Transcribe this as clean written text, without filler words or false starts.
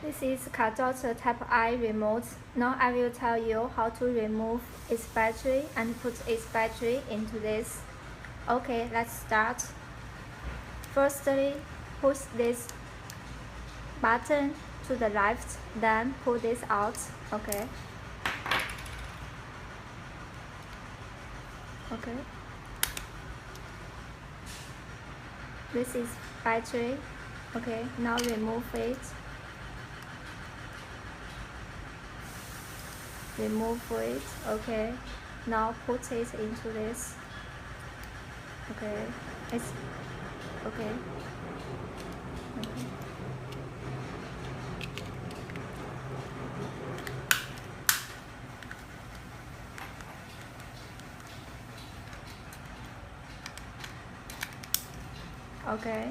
This is Cardot Type I remote. Now I will tell you how to remove its battery and put its battery into this. Okay, let's start. Firstly, push this button to the left, then pull this out. Okay. Okay. This is battery. Okay, now remove it. Remove it. Okay, now put it into this. Okay, it's okay. Okay.